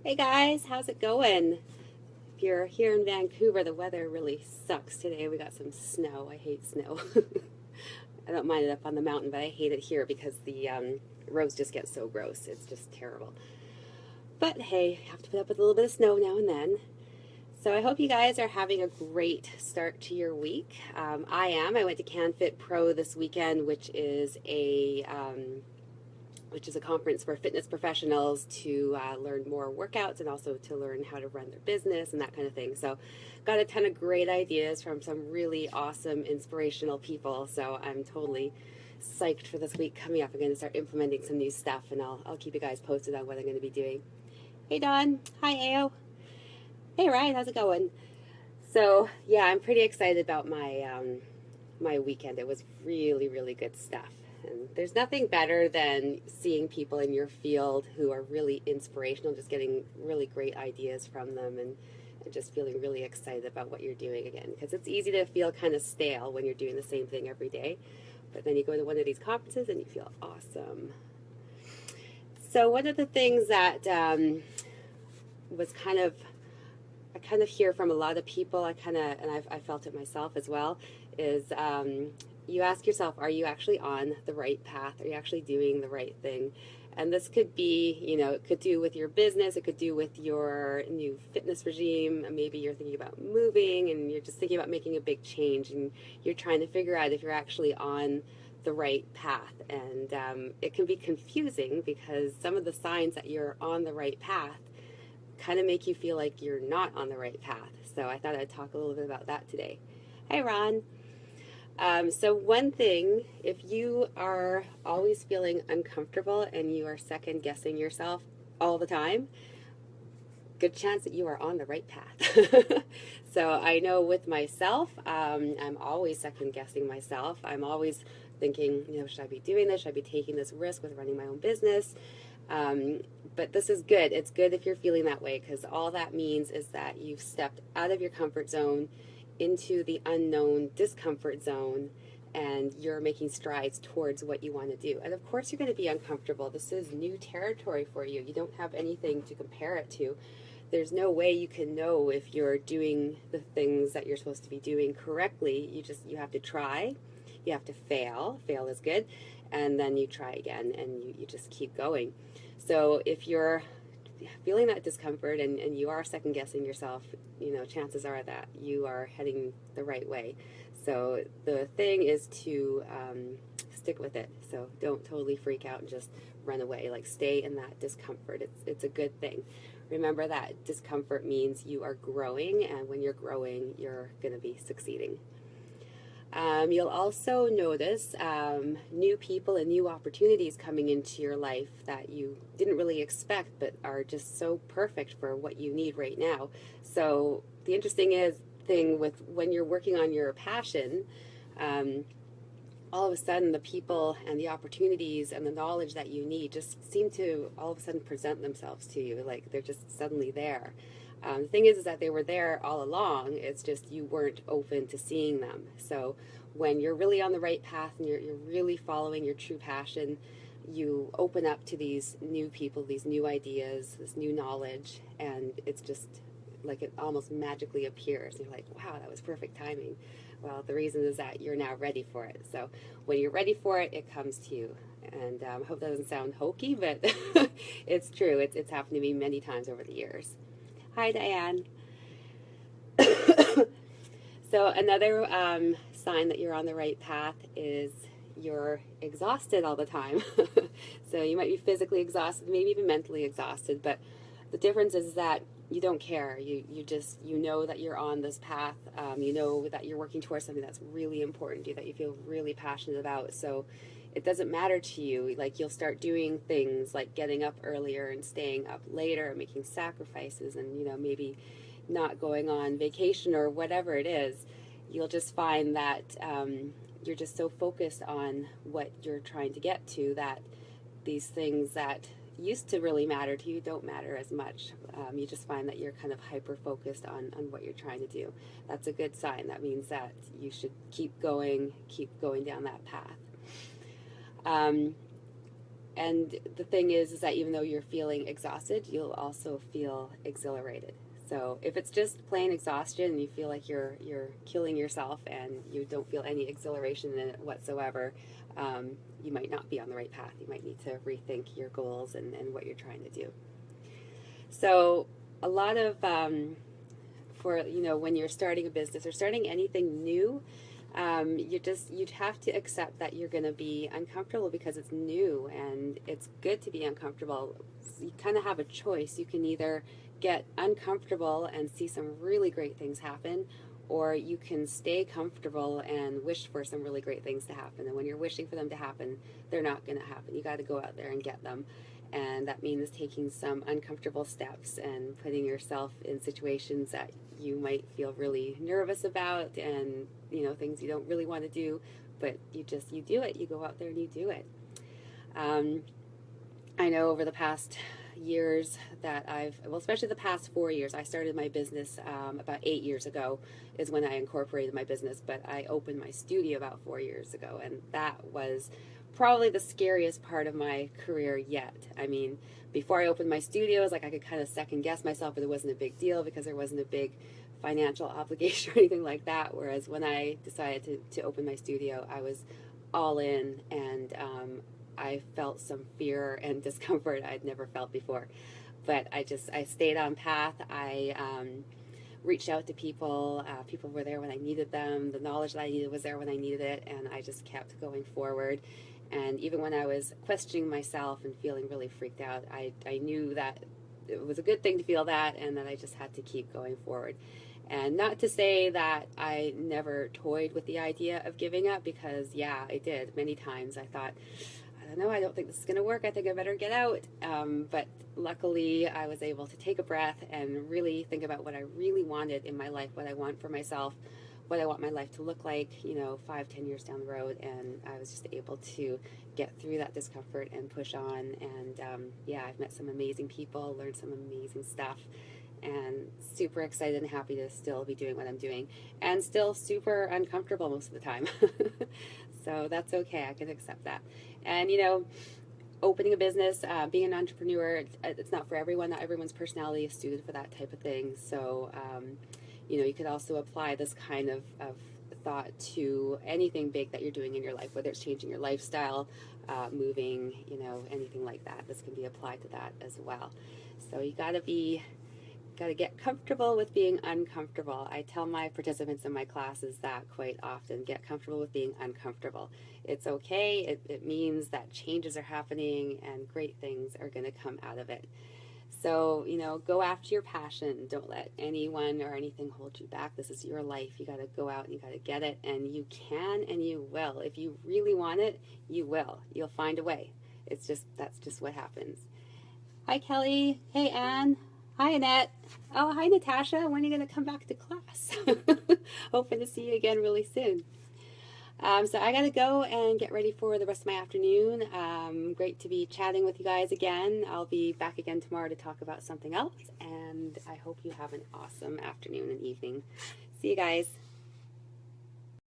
Hey guys, how's it going? If you're here in Vancouver, the weather really sucks today. We got some snow. I hate snow. I don't mind it up on the mountain, but I hate it here because the roads just get so gross. It's just terrible. But hey, have to put up with a little bit of snow now and then. So I hope you guys are having a great start to your week. I am. I went to CanFit Pro this weekend, which is a conference for fitness professionals to learn more workouts and also to learn how to run their business and that kind of thing. So, got a ton of great ideas from some really awesome, inspirational people. So, I'm totally psyched for this week coming up. I'm going to start implementing some new stuff, and I'll keep you guys posted on what I'm going to be doing. Hey, Don. Hi, Ao. Hey, Ryan. How's it going? So, yeah, I'm pretty excited about my weekend. It was really, really good stuff. And there's nothing better than seeing people in your field who are really inspirational, just getting really great ideas from them and just feeling really excited about what you're doing again. Because it's easy to feel kind of stale when you're doing the same thing every day. But then you go to one of these conferences and you feel awesome. So, one of the things that was I kind of hear from a lot of people, I felt it myself as well, is you ask yourself, are you actually on the right path? Are you actually doing the right thing? And this could be, it could do with your business, it could do with your new fitness regime. Maybe you're thinking about moving and you're just thinking about making a big change and you're trying to figure out if you're actually on the right path. And it can be confusing because some of the signs that you're on the right path kind of make you feel like you're not on the right path. So I thought I'd talk a little bit about that today. Hi, Ron. So one thing, if you are always feeling uncomfortable and you are second guessing yourself all the time, good chance that you are on the right path. So I know with myself, I'm always second guessing myself. I'm always thinking, should I be doing this? Should I be taking this risk with running my own business? But this is good. It's good if you're feeling that way because all that means is that you've stepped out of your comfort zone into the unknown discomfort zone and you're making strides towards what you want to do. And of course you're going to be uncomfortable. This is new territory for you. You don't have anything to compare it to. There's no way you can know if you're doing the things that you're supposed to be doing correctly. You have to try. You have to fail. Fail is good. And then you try again and you just keep going. So if you're feeling that discomfort and you are second guessing yourself, chances are that you are heading the right way. So the thing is to stick with it. So don't totally freak out and just run away. Like stay in that discomfort. It's a good thing. Remember that discomfort means you are growing, and when you're growing, you're going to be succeeding. You'll also notice new people and new opportunities coming into your life that you didn't really expect but are just so perfect for what you need right now. So the interesting thing with when you're working on your passion, all of a sudden the people and the opportunities and the knowledge that you need just seem to all of a sudden present themselves to you, like they're just suddenly there. The thing is that they were there all along. It's just you weren't open to seeing them. So when you're really on the right path and you're really following your true passion, you open up to these new people, these new ideas, this new knowledge, and it's just like it almost magically appears. And you're like, wow, that was perfect timing. Well, the reason is that you're now ready for it. So when you're ready for it, it comes to you. And I hope that doesn't sound hokey, but it's true. It's happened to me many times over the years. Hi, Diane. So another sign that you're on the right path is you're exhausted all the time. So you might be physically exhausted, maybe even mentally exhausted, but the difference is that you don't care. You know that you're on this path. You know that you're working towards something that's really important to you, that you feel really passionate about. So it doesn't matter to you. Like you'll start doing things like getting up earlier and staying up later, making sacrifices, and maybe not going on vacation or whatever it is. You'll just find that you're just so focused on what you're trying to get to that these things that used to really matter to you don't matter as much. You just find that you're kind of hyper focused on what you're trying to do. That's a good sign. That means that you should keep going down that path. And the thing is that even though you're feeling exhausted, you'll also feel exhilarated. So if it's just plain exhaustion and you feel like you're killing yourself and you don't feel any exhilaration in it whatsoever, you might not be on the right path. You might need to rethink your goals and what you're trying to do. So a lot of for when you're starting a business or starting anything new, you'd have to accept that you're going to be uncomfortable because it's new, and it's good to be uncomfortable. You kind of have a choice. You can either get uncomfortable and see some really great things happen, or you can stay comfortable and wish for some really great things to happen. And when you're wishing for them to happen, they're not going to happen. You got to go out there and get them. And that means taking some uncomfortable steps and putting yourself in situations that you might feel really nervous about, and things you don't really want to do, but you do it. You go out there and you do it. I know over the past years that especially the past 4 years, I started my business about 8 years ago is when I incorporated my business, but I opened my studio about 4 years ago, and that was probably the scariest part of my career yet. I mean, before I opened my studio, it was like I could kind of second guess myself, but it wasn't a big deal because there wasn't a big financial obligation or anything like that. Whereas when I decided to open my studio, I was all in, and I felt some fear and discomfort I'd never felt before. But I stayed on path. I reached out to people. People were there when I needed them. The knowledge that I needed was there when I needed it, and I just kept going forward. And even when I was questioning myself and feeling really freaked out, I knew that it was a good thing to feel that, and that I just had to keep going forward. And not to say that I never toyed with the idea of giving up, because yeah, I did many times. I thought, I don't know, I don't think this is going to work. I think I better get out. But luckily, I was able to take a breath and really think about what I really wanted in my life, what I want for myself, what I want my life to look like, 5-10 years down the road. And I was just able to get through that discomfort and push on. And yeah, I've met some amazing people, learned some amazing stuff, and super excited and happy to still be doing what I'm doing, and still super uncomfortable most of the time. So that's okay. I can accept that. And opening a business, being an entrepreneur, it's not for everyone. Not everyone's personality is suited for that type of thing. So you could also apply this kind of thought to anything big that you're doing in your life, whether it's changing your lifestyle, moving, anything like that. This can be applied to that as well. So you got to get comfortable with being uncomfortable. I tell my participants in my classes that quite often. Get comfortable with being uncomfortable. It's okay. It means that changes are happening and great things are going to come out of it. So, go after your passion. Don't let anyone or anything hold you back. This is your life. You got to go out and you got to get it, and you can and you will. If you really want it, you will. You'll find a way. That's just what happens. Hi, Kelly. Hey, Anne. Hi, Annette. Oh, hi, Natasha. When are you going to come back to class? Hoping to see you again really soon. So I got to go and get ready for the rest of my afternoon. Great to be chatting with you guys again. I'll be back again tomorrow to talk about something else, and I hope you have an awesome afternoon and evening. See you guys.